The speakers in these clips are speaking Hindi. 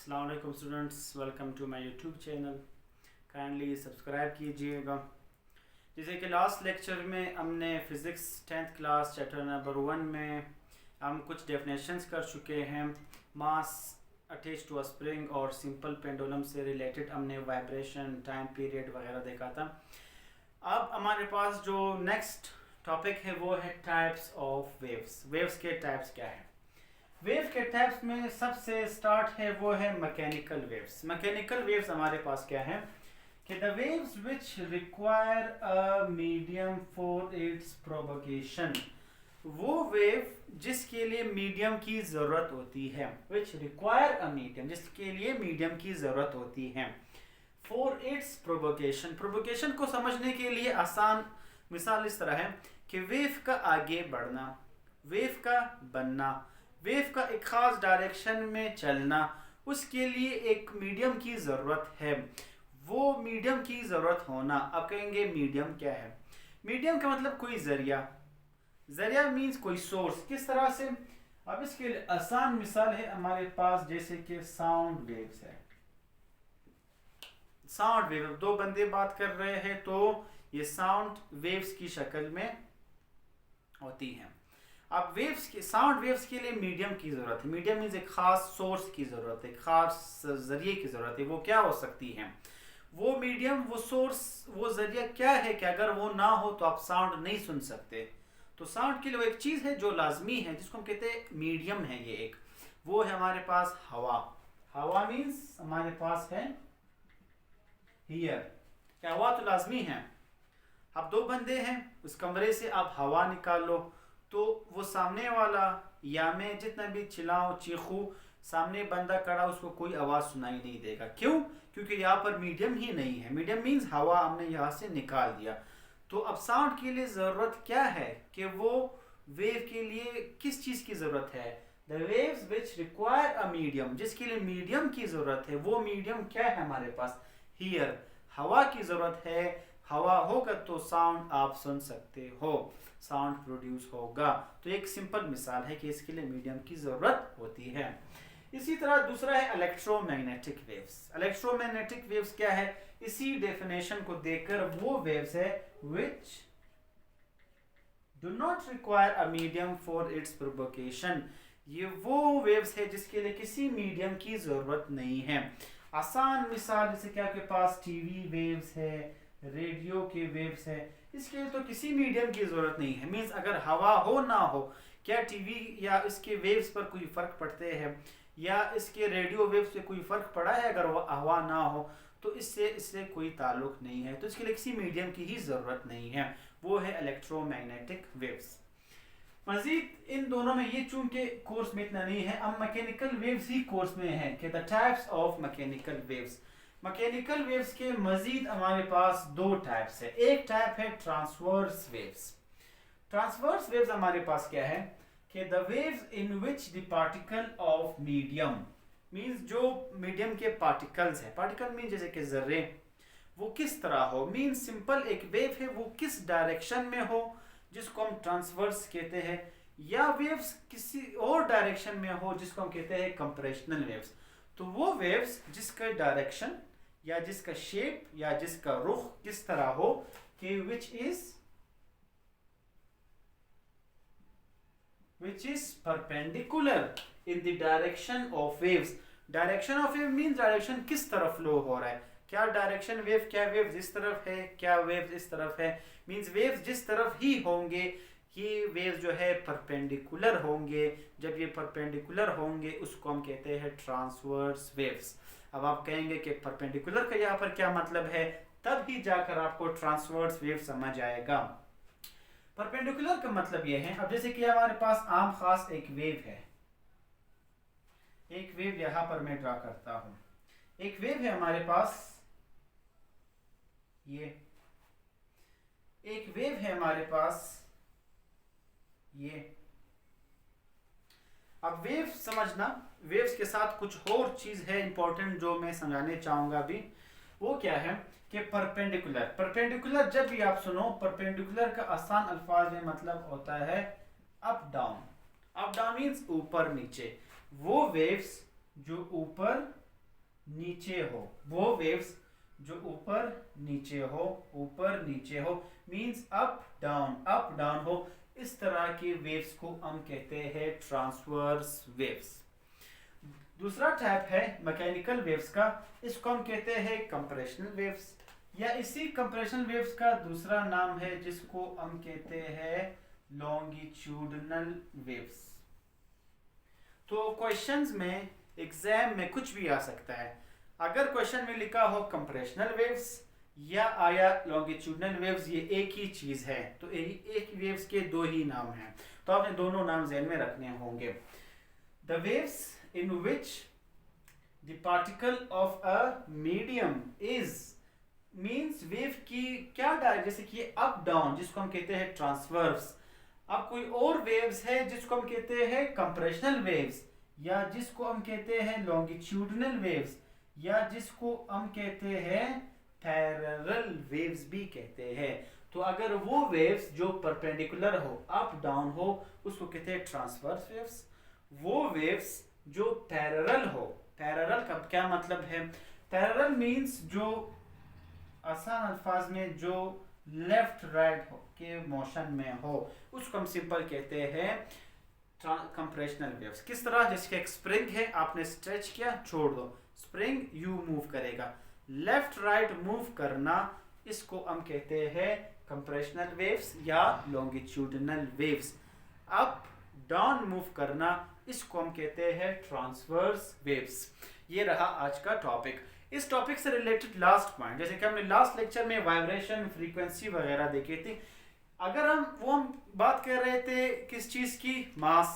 अस्सलाम वालेकुम students, welcome to my YouTube channel. Kindly subscribe कीजिएगा। जैसे कि लास्ट लेक्चर में हमने physics 10th class chapter number 1 में हम कुछ डेफिनेशंस कर चुके हैं। Mass attach to a spring और सिंपल पेंडुलम से रिलेटेड हमने वाइब्रेशन, टाइम पीरियड वगैरह देखा था। अब हमारे पास जो नेक्स्ट टॉपिक है वो है टाइप्स ऑफ वेव्स। वेव्स के टाइप्स क्या है? वेव के टाइप्स में सबसे स्टार्ट है वो है मैकेनिकल वेव्स। मैकेनिकल वेव्स हमारे पास क्या है कि the waves which require a medium for its propagation. वो वेव जिसके लिए मीडियम की ज़रूरत होती है, विच रिक्वायर अ मीडियम, जिसके लिए मीडियम की ज़रूरत होती है फॉर इट्स प्रोपगेशन। प्रोपगेशन को समझने के लिए आसान मिसाल इस तरह है कि वेव का आगे बढ़ना, वेव का बनना, वेव का एक ख़ास डायरेक्शन में चलना, उसके लिए एक मीडियम की ज़रूरत है। वो मीडियम की ज़रूरत होना, आप कहेंगे मीडियम क्या है? मीडियम का मतलब कोई ज़रिया। ज़रिया मीन्स कोई सोर्स। किस तरह से? अब इसके लिए आसान मिसाल है हमारे पास, जैसे कि साउंड वेव्स है। साउंड वेव, दो बंदे बात कर रहे हैं तो ये साउंड वेव्स की शक्ल में होती हैं। अब वेव्स के, साउंड वेव्स के लिए मीडियम की ज़रूरत है। मीडियम मीन्स एक ख़ास सोर्स की ज़रूरत है, एक ख़ास ज़रिए की ज़रूरत है। वो क्या हो सकती है? वो मीडियम, वो सोर्स, वो ज़रिया क्या है कि अगर वो ना हो तो आप साउंड नहीं सुन सकते। तो साउंड के लिए वो एक चीज़ है जो लाजमी है, जिसको हम कहते हैं मीडियम है। ये एक वो है हमारे पास हवा। हवा मीन्स हमारे पास है हियर। क्या हवा तो लाजमी है। अब दो बंदे हैं, उस कमरे से आप हवा निकाल लो तो वो सामने वाला, या मैं जितना भी चिल्लाऊं चीखूं, सामने बंदा खड़ा, उसको कोई आवाज़ सुनाई नहीं देगा। क्यों? क्योंकि यहाँ पर मीडियम ही नहीं है। मीडियम मीन्स हवा हमने यहाँ से निकाल दिया। तो अब साउंड के लिए ज़रूरत क्या है कि वो वेव के लिए किस चीज़ की ज़रूरत है? The waves which require a medium, जिसके लिए मीडियम की ज़रूरत है। वो मीडियम क्या है हमारे पास? हियर, हवा की ज़रूरत है। हवा होगा तो साउंड आप सुन सकते हो, साउंड प्रोड्यूस होगा। तो एक सिंपल मिसाल है कि इसके लिए मीडियम की ज़रूरत होती है। इसी तरह दूसरा है इलेक्ट्रोमैग्नेटिक वेव्स। इलेक्ट्रोमैग्नेटिक वेव्स क्या है? इसी डेफिनेशन को देखकर वो वेव्स है which do not require a medium for its propagation. ये वो वेव्स है जिसके लिए किसी मीडियम की ज़रूरत नहीं है। आसान मिसाल जैसे कि आपके पास टीवी वेव्स है, रेडियो के वेव्स है, इसके लिए तो किसी मीडियम की ज़रूरत नहीं है। मीन्स अगर हवा हो ना हो, क्या टीवी या इसके वेव्स पर कोई फ़र्क पड़ते हैं, या इसके रेडियो वेव्स पे कोई फ़र्क पड़ा है? अगर हवा ना हो तो इससे कोई ताल्लुक नहीं है। तो इसके लिए किसी मीडियम की ही ज़रूरत नहीं है। वो है इलेक्ट्रोमैग्नेटिक वेव्स। मजीद इन दोनों में, ये चूंकि कोर्स में इतना नहीं है, हम मैकेनिकल वेव्स ही कोर्स में है कि the types of mechanical waves. Mechanical waves के मजीद हमारे पास दो टाइप्स है। एक टाइप है ट्रांसवर्स वेव्स। ट्रांसवर्स वेव्स हमारे पास क्या है कि the waves in which the particle of medium, means जो मीडियम के पार्टिकल्स है, पार्टिकल मीन जैसे कि जर्रे, वो किस तरह हो। मीन्स सिंपल एक वेव है, वो किस डायरेक्शन में हो, जिसको हम ट्रांसवर्स कहते हैं, या वेव्स किसी और डायरेक्शन में हो, जिसको हम कहते हैं कंप्रेशनल वेव्स। तो वो वेव्स जिसका डायरेक्शन या जिसका शेप या जिसका रुख किस तरह हो कि which is perpendicular in the direction of waves. Direction of wave means direction किस तरफ फ्लो हो रहा है। क्या डायरेक्शन वेव, क्या वेव इस तरफ है, क्या वेव इस तरफ है। मीन्स वेव्स जिस तरफ ही होंगे, ये वेव्स जो है परपेंडिकुलर होंगे। जब ये परपेंडिकुलर होंगे उसको हम कहते हैं ट्रांसवर्स वेव्स। अब आप कहेंगे कि परपेंडिकुलर का यहाँ पर क्या मतलब है, तब ही जाकर आपको ट्रांसवर्स वेव समझ आएगा। परपेंडिकुलर का मतलब यह है, अब जैसे कि हमारे पास आम खास एक वेव है। एक वेव यहां पर मैं ड्रा करता हूं। एक वेव है हमारे पास, ये एक वेव है हमारे पास, ये। अब वेव समझना, वेव्स के साथ कुछ और चीज है इंपॉर्टेंट जो मैं समझाने चाहूंगा अभी। वो क्या है कि परपेंडिकुलर। परपेंडिकुलर जब भी आप सुनो, परपेंडिकुलर का आसान अल्फाज में मतलब होता है up down. Up down means ऊपर नीचे। वो वेव्स जो ऊपर नीचे हो, वो वेव्स जो ऊपर नीचे हो, ऊपर नीचे हो मींस अप डाउन हो, इस तरह की वेव्स को हम कहते हैं ट्रांसवर्स वेव्स। दूसरा टाइप है मैकेनिकल वेव्स का, इसको हम कहते हैं कंप्रेशनल वेव्स, या इसी कंप्रेशनल वेव्स का दूसरा नाम है जिसको हम कहते हैं लॉन्गिट्यूडनल वेव्स। तो क्वेश्चंस में एग्जाम में कुछ भी आ सकता है, अगर क्वेश्चन में लिखा हो कंप्रेशनल वेव्स या आया लॉन्गिट्यूडनल वेव्स, ये एक ही चीज है, तो एक वेव्स के दो ही नाम हैं, तो आपने दोनों नाम ध्यान में रखने होंगे। The waves in which the particle of a medium is means wave की क्या डायरेक्शन, जैसे कि अप डाउन जिसको हम कहते हैं ट्रांसवर्स। अब कोई और वेव्स है जिसको हम कहते हैं कंप्रेशनल वेव्स, या जिसको हम कहते हैं लॉन्गिट्यूडनल वेव्स, या जिसको हम कहते हैं पैरेलल वेव्स भी कहते हैं। तो अगर वो वेव्स जो परपेंडिकुलर हो, अप डाउन हो, उसको कहते हैं ट्रांसवर्स वेव्स। वो वेव्स जो पैरेलल हो, पैरेलल का क्या मतलब है, पैरेलल मींस जो आसान अल्फाज में जो लेफ्ट राइट हो के मोशन में हो, उसको हम सिंपल कहते हैं कंप्रेशनल वेव्स। किस तरह, जैसे एक स्प्रिंग है, आपने स्ट्रेच किया, छोड़ दो, स्प्रिंग यू मूव करेगा, लेफ्ट राइट मूव करना, इसको हम कहते हैं कंप्रेशनल वेव्स या longitudinal waves. Up down move करना, इसको हम कहते हैं ट्रांसवर्स वेव्स। ये रहा आज का टॉपिक। इस टॉपिक से रिलेटेड लास्ट पॉइंट, जैसे कि हमने लास्ट लेक्चर में वाइब्रेशन, फ्रीक्वेंसी वगैरह देखी थी, अगर हम बात कर रहे थे किस चीज की, मास,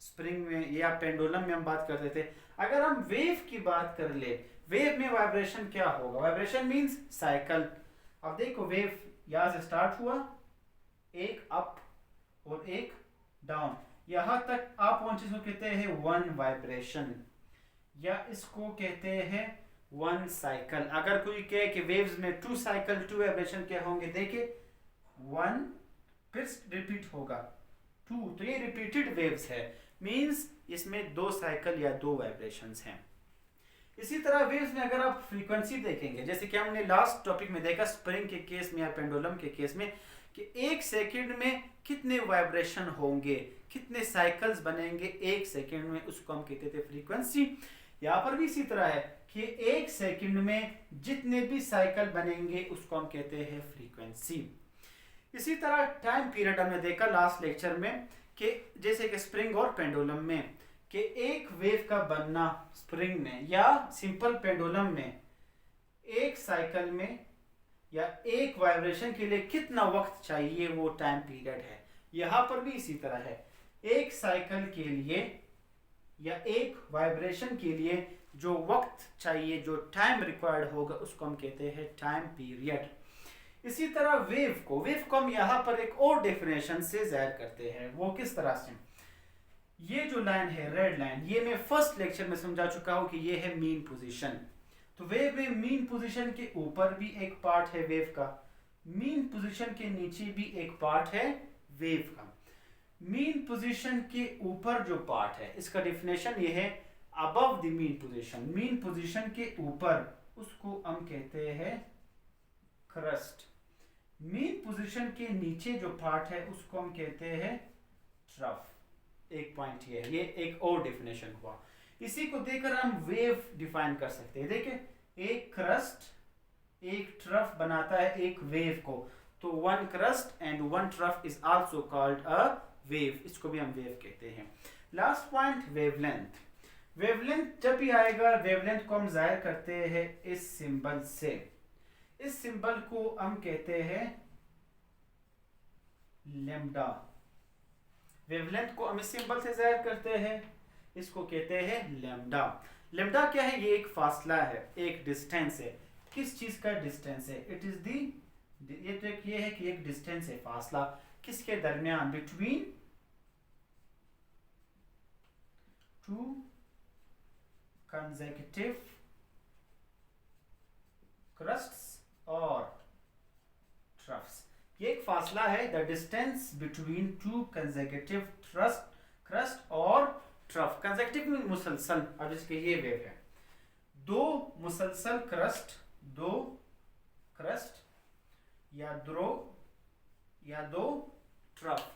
स्प्रिंग में या पेंडुलम में हम बात कर रहे थे। अगर हम वेव की बात कर ले, वेव में वाइब्रेशन क्या होगा, वाइब्रेशन मींस साइकिल। अब देखो वेव यहां से स्टार्ट हुआ, एक अप और एक डाउन, यहां तक आप पहुंचे, इसको कहते हैं वन वाइब्रेशन, या इसको कहते हैं वन साइकिल। अगर कोई कहे कि वेव्स में टू साइकिल, टू वाइब्रेशन क्या होंगे, देखे वन फिर रिपीट होगा, टू, तो ये रिपीटेड वेव्स है, मींस इसमें दो साइकिल या दो वाइब्रेशंस हैं। इसी तरह वेव्स में अगर आप फ्रीक्वेंसी देखेंगे, जैसे कि हमने लास्ट टॉपिक में देखा स्प्रिंग के केस में या पेंडुलम के केस में, कि एक सेकंड में कितने वाइब्रेशन होंगे, कितने साइकिल्स बनेंगे एक सेकंड में, उसको हम कहते थे फ्रीक्वेंसी। यहाँ पर भी इसी तरह है कि एक सेकंड में जितने भी साइकिल बनेंगे उसको हम कहते हैं फ्रीक्वेंसी। इसी तरह टाइम पीरियड हमने देखा लास्ट लेक्चर में कि जैसे कि स्प्रिंग और पेंडुलम में, कि एक वेव का बनना स्प्रिंग में या सिंपल पेंडुलम में एक साइकिल में या एक वाइब्रेशन के लिए कितना वक्त चाहिए, वो टाइम पीरियड है। यहाँ पर भी इसी तरह है, एक साइकिल के लिए या एक वाइब्रेशन के लिए जो वक्त चाहिए, जो टाइम रिक्वायर्ड होगा, उसको हम कहते हैं टाइम पीरियड। इसी तरह वेव को हम यहाँ पर एक और डेफिनेशन से जाहिर करते हैं। वो किस तरह से, ये जो लाइन है रेड लाइन, ये मैं फर्स्ट लेक्चर में समझा चुका हूं कि ये है मीन पोजीशन। तो वेव में मीन पोजीशन के ऊपर भी एक पार्ट है वेव का, मीन पोजीशन के नीचे भी एक पार्ट है वेव का। मीन पोजीशन के ऊपर जो पार्ट है, इसका डेफिनेशन ये है above the mean position, mean position के ऊपर, उसको हम कहते हैं क्रस्ट। मीन पोजीशन के नीचे जो पार्ट है उसको हम कहते हैं ट्रफ। एक पॉइंट ये है, ये एक और डेफिनेशन हुआ। इसी को देकर हम वेव डिफाइन कर सकते हैं। देखिए एक क्रस्ट एक ट्रफ बनाता है एक वेव को, तो one crust and one trough is also called a wave, इसको भी हम वेव कहते हैं। Last point wavelength. वेवलेंथ जब भी आएगा, वेवलेंथ को हम जाहिर करते हैं इस सिंबल से। इस सिंबल को हम कहते हैं लैम्डा। वेवलेंथ को हम इस सिंबल से जाहिर करते हैं, इसको कहते हैं लैम्डा। लैम्डा क्या है, ये एक फासला है, एक डिस्टेंस है। किस चीज का डिस्टेंस है, इट इज दी, ये तो ये है कि एक डिस्टेंस है, फासला किसके दरमियान, बिटवीन टू कंसेक्यूटिव क्रस्ट्स और ट्रफ्स। ये एक फासला है, the distance between two consecutive crust और ट्रफ। कंसेक्यूटिव में मुसलसल, अब इसके ये वेव है, दो मुसलसल क्रस्ट, दो क्रस्ट या दो ट्रफ,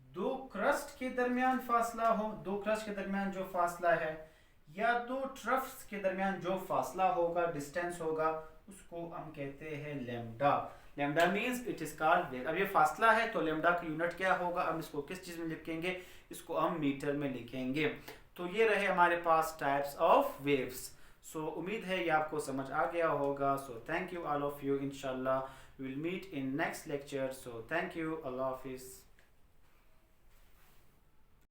दो क्रस्ट के दरमियान फासला हो, दो क्रस्ट के दरमियान जो फासला है, या दो ट्रफ्स के दरमियान जो फासला होगा, डिस्टेंस होगा, उसको हम कहते हैं lambda. Lambda means it is called wave. अब ये फासला है तो लेमडा का यूनिट क्या होगा, हम इसको किस चीज में लिखेंगे, इसको हम मीटर में लिखेंगे। तो ये रहे हमारे पास टाइप्स ऑफ वेव्स। सो उम्मीद है ये आपको समझ आ गया होगा। So thank you all of you, इंशाल्लाह we will meet in next lecture. So thank you, अल्लाह हाफिज़।